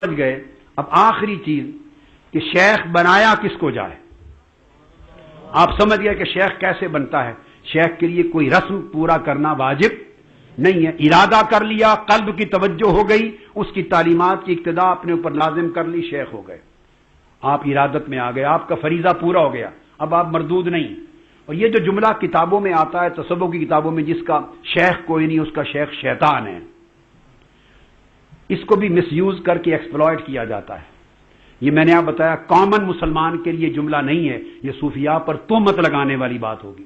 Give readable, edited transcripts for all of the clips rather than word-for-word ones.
سمجھ گئے۔ اب آخری چیز کہ شیخ بنایا کس کو جائے۔ آپ سمجھ گئے کہ شیخ کیسے بنتا ہے۔ شیخ کے لیے کوئی رسم پورا کرنا واجب نہیں ہے، ارادہ کر لیا، قلب کی توجہ ہو گئی، اس کی تعلیمات کی اقتداء اپنے اوپر لازم کر لی، شیخ ہو گئے، آپ ارادت میں آ گئے، آپ کا فریضہ پورا ہو گیا، اب آپ مردود نہیں۔ اور یہ جو جملہ کتابوں میں آتا ہے، تصوف کی کتابوں میں، جس کا شیخ کوئی نہیں اس کا شیخ شیطان ہے، اس کو بھی مس یوز کر کے ایکسپلائٹ کیا جاتا ہے۔ یہ میں نے آپ بتایا کامن مسلمان کے لیے جملہ نہیں ہے، یہ صوفیاء پر تہمت لگانے والی بات ہوگی۔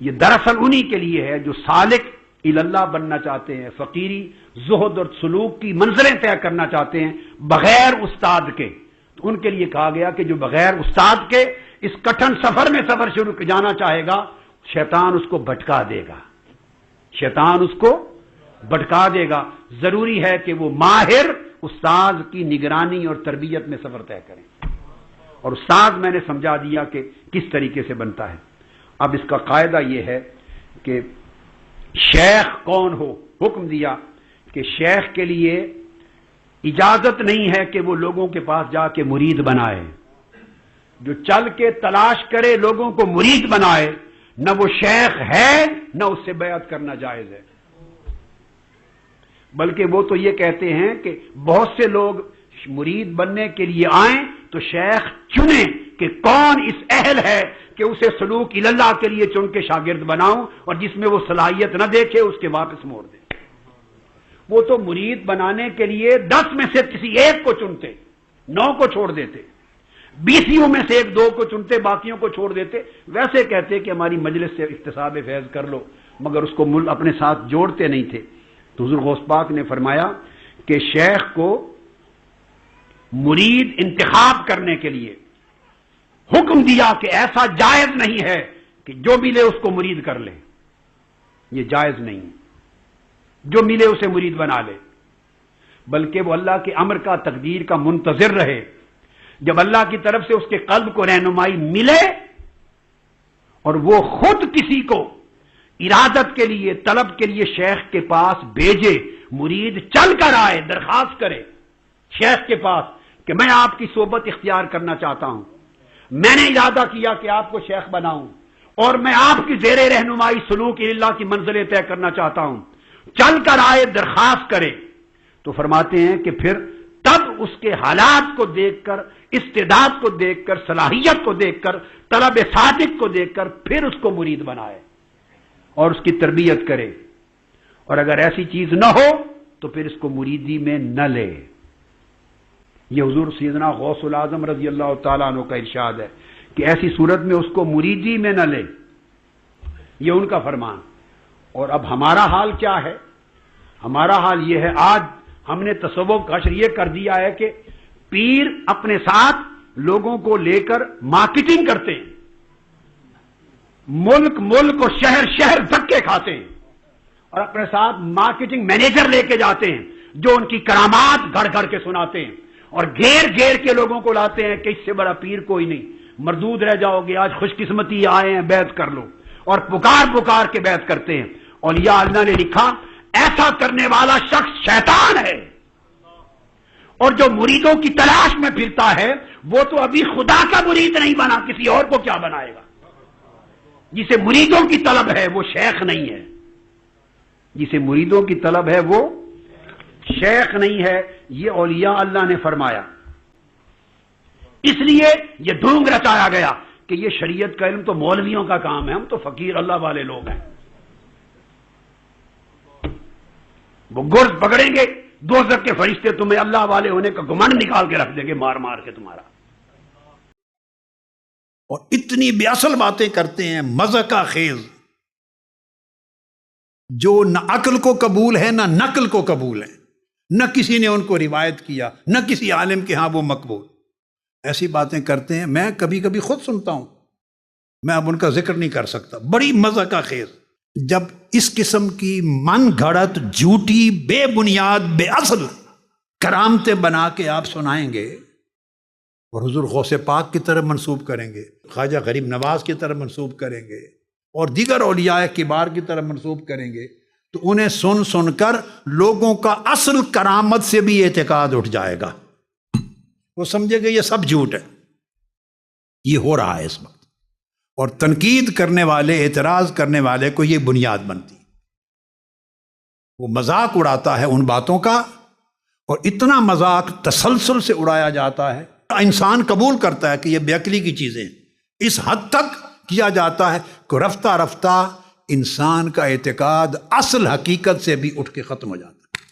یہ دراصل انہی کے لیے ہے جو سالک اللہ بننا چاہتے ہیں، فقیری، زہد اور سلوک کی منزلیں طے کرنا چاہتے ہیں بغیر استاد کے۔ تو ان کے لیے کہا گیا کہ جو بغیر استاد کے اس کٹھن سفر میں سفر شروع جانا چاہے گا، شیطان اس کو بھٹکا دے گا، شیطان اس کو بھٹکا دے گا۔ ضروری ہے کہ وہ ماہر استاد کی نگرانی اور تربیت میں سفر طے کریں، اور استاد میں نے سمجھا دیا کہ کس طریقے سے بنتا ہے۔ اب اس کا قاعدہ یہ ہے کہ شیخ کون ہو۔ حکم دیا کہ شیخ کے لیے اجازت نہیں ہے کہ وہ لوگوں کے پاس جا کے مرید بنائے، جو چل کے تلاش کرے لوگوں کو مرید بنائے، نہ وہ شیخ ہے نہ اس سے بیعت کرنا جائز ہے۔ بلکہ وہ تو یہ کہتے ہیں کہ بہت سے لوگ مرید بننے کے لیے آئیں تو شیخ چنیں کہ کون اس اہل ہے کہ اسے سلوک اللہ کے لیے چن کے شاگرد بناؤں، اور جس میں وہ صلاحیت نہ دیکھے اس کے واپس موڑ دے۔ وہ تو مرید بنانے کے لیے 10 میں سے کسی ایک کو چنتے، 9 کو چھوڑ دیتے، 20 میں سے 1-2 کو چنتے، باقیوں کو چھوڑ دیتے۔ ویسے کہتے کہ ہماری مجلس سے اکتساب فیض کر لو، مگر اس کو اپنے ساتھ جوڑتے نہیں تھے۔ تو حضور غوث پاک نے فرمایا کہ شیخ کو مرید انتخاب کرنے کے لیے حکم دیا کہ ایسا جائز نہیں ہے کہ جو ملے اس کو مرید کر لے، یہ جائز نہیں، جو ملے اسے مرید بنا لے، بلکہ وہ اللہ کے امر کا، تقدیر کا منتظر رہے۔ جب اللہ کی طرف سے اس کے قلب کو رہنمائی ملے اور وہ خود کسی کو ارادت کے لیے، طلب کے لیے شیخ کے پاس بھیجے، مرید چل کر آئے، درخواست کرے شیخ کے پاس کہ میں آپ کی صحبت اختیار کرنا چاہتا ہوں، میں نے ارادہ کیا کہ آپ کو شیخ بناؤں، اور میں آپ کی زیر رہنمائی سلوک اللہ کی منزلیں طے کرنا چاہتا ہوں، چل کر آئے، درخواست کرے، تو فرماتے ہیں کہ پھر تب اس کے حالات کو دیکھ کر، استعداد کو دیکھ کر، صلاحیت کو دیکھ کر، طلب صادق کو دیکھ کر پھر اس کو مرید بنائے اور اس کی تربیت کرے، اور اگر ایسی چیز نہ ہو تو پھر اس کو مریدی میں نہ لے۔ یہ حضور سیدنا غوث العظم رضی اللہ تعالیٰ عنہ کا ارشاد ہے کہ ایسی صورت میں اس کو مریدی میں نہ لے، یہ ان کا فرمان۔ اور اب ہمارا حال کیا ہے؟ ہمارا حال یہ ہے، آج ہم نے تصوف کا حشر یہ کر دیا ہے کہ پیر اپنے ساتھ لوگوں کو لے کر مارکیٹنگ کرتے ہیں، ملک اور شہر دھکے کھاتے ہیں، اور اپنے ساتھ مارکیٹنگ مینیجر لے کے جاتے ہیں جو ان کی کرامات گھڑ گھڑ کے سناتے ہیں، اور گھیر کے لوگوں کو لاتے ہیں کہ اس سے بڑا پیر کوئی نہیں، مردود رہ جاؤ گے، آج خوش قسمتی آئے ہیں، بیعت کر لو، اور پکار کے بیعت کرتے ہیں۔ اولیاء اللہ نے لکھا ایسا کرنے والا شخص شیطان ہے، اور جو مریدوں کی تلاش میں پھرتا ہے وہ تو ابھی خدا کا مرید نہیں بنا، کسی اور کو کیا بنائے گا؟ جسے مریدوں کی طلب ہے وہ شیخ نہیں ہے، جسے مریدوں کی طلب ہے وہ شیخ نہیں ہے، یہ اولیاء اللہ نے فرمایا۔ اس لیے یہ ڈھونگ رچایا گیا کہ یہ شریعت کا علم تو مولویوں کا کام ہے، ہم تو فقیر اللہ والے لوگ ہیں، وہ گرز پکڑیں گے، دوزخ کے فرشتے تمہیں اللہ والے ہونے کا گمنڈ نکال کے رکھ دیں گے، مار مار کے تمہارا۔ اور اتنی بے اصل باتیں کرتے ہیں، مذاق خیز، جو نہ عقل کو قبول ہے نہ نقل کو قبول ہے، نہ کسی نے ان کو روایت کیا، نہ کسی عالم کے ہاں وہ مقبول۔ ایسی باتیں کرتے ہیں، میں کبھی کبھی خود سنتا ہوں، میں اب ان کا ذکر نہیں کر سکتا، بڑی مذاق خیز۔ جب اس قسم کی من گھڑت، جھوٹی، بے بنیاد، بے اصل کرامتیں بنا کے آپ سنائیں گے اور حضور غوث پاک کی طرف منسوب کریں گے، خواجہ غریب نواز کی طرف منسوب کریں گے، اور دیگر اولیاء کبار کی طرف منسوب کریں گے، تو انہیں سن سن کر لوگوں کا اصل کرامت سے بھی اعتقاد اٹھ جائے گا، وہ سمجھے گا یہ سب جھوٹ ہے۔ یہ ہو رہا ہے اس وقت، اور تنقید کرنے والے، اعتراض کرنے والے کو یہ بنیاد بنتی، وہ مذاق اڑاتا ہے ان باتوں کا، اور اتنا مذاق تسلسل سے اڑایا جاتا ہے، انسان قبول کرتا ہے کہ یہ بے عقلی کی چیزیں ہیں، اس حد تک کیا جاتا ہے کہ رفتہ رفتہ انسان کا اعتقاد اصل حقیقت سے بھی اٹھ کے ختم ہو جاتا ہے۔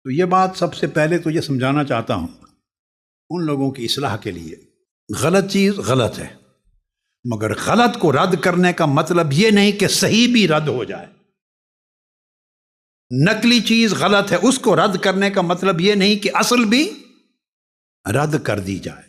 تو یہ بات سب سے پہلے تو یہ سمجھانا چاہتا ہوں ان لوگوں کی اصلاح کے لیے، غلط چیز غلط ہے، مگر غلط کو رد کرنے کا مطلب یہ نہیں کہ صحیح بھی رد ہو جائے۔ نقلی چیز غلط ہے، اس کو رد کرنے کا مطلب یہ نہیں کہ اصل بھی رد کر دی جائے۔